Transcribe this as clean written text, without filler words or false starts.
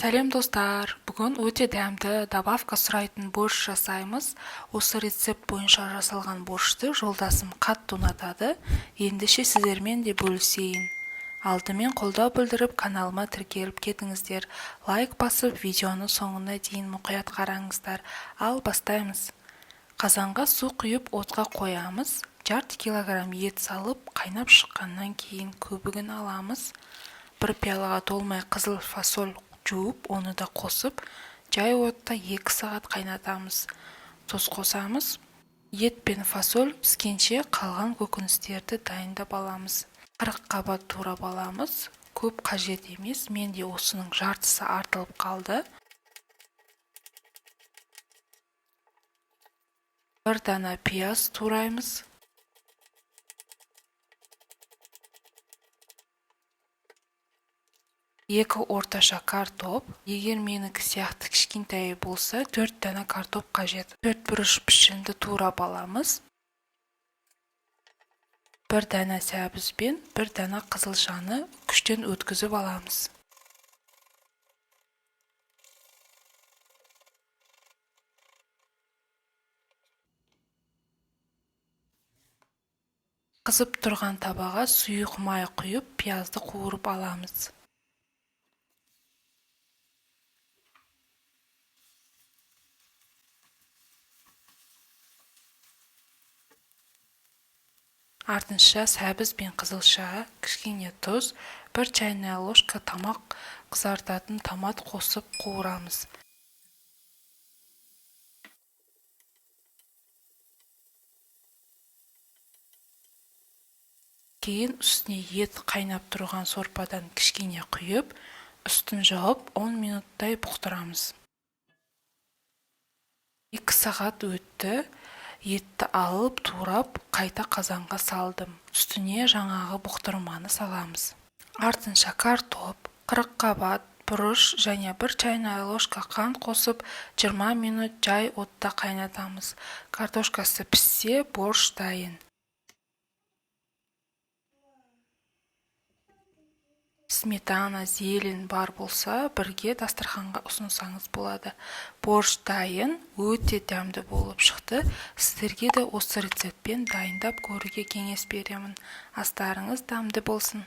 Сәлем достар, бүгін өте дәмді добавка сұрайтын борщ жасаймыз. Осы рецепт бойынша жасалған борщты жолдасым қатты ұнатады. Ендеше сіздермен де бөлісейін. Алдымен қолдау білдіріп, каналыма тіркеліп кетіңіздер. Лайк басып, видеоны соңына дейін мұқият қараңыздар. Ал бастаймыз. Қазанға су құйып отқа қоямыз. Жарты килограмм ет салып, қайнап шыққаннан кейін көбігін аламыз. Бір пиалаға толмай қызыл фасоль жуып, оны да қосып, жай отта 2 сағат қайнатамыз. Тұз қосамыз. Ет пен фасоль піскенше қалған көкөністерді дайындап аламыз. 40 қабат турап аламыз. Көп қажет емес, менде осының жартысы артылып қалды. Бір дана пияз тураймыз. Екі орташа картоп. Егер менікі сияқты кішкентай болса, 4 дана картоп қажет. 4 бұрыш пішінді турап аламыз. 1 дана сәбіз бен 1 дана қызылшаны күштен өткізіп аламыз. Қызып тұрған табаға сұйық май құйып, пиязды қуырып аламыз. Артынша сәбіз бен қызылша, кішкене тұз, 1 чайная ложка тамақ қызартатын томат қосып қуырамыз. Кейін үстіне ет қайнап тұрған сорпадан кішкене құйып, үстін жауып 10 минуттай бұқтырамыз. 2 сағат өтті. Етті алып, турап, қайта қазанға салдым. Үстіне жаңағы бұқтырманы саламыз. Артынша картоп, 40 қабат, бұрыш және 1 чайная ложка қант қосып, 20 минут жай отта қайнатамыз. Картошкасы піссе, борщ дайын. Сметана, зелень бар болса, бірге дастарханға ұсынсаңыз болады. Борщ дайын, өте дәмді болып шықты. Сіздерге де осы рецептпен дайындап көруге кеңес беремін. Астарыңыз дәмді болсын.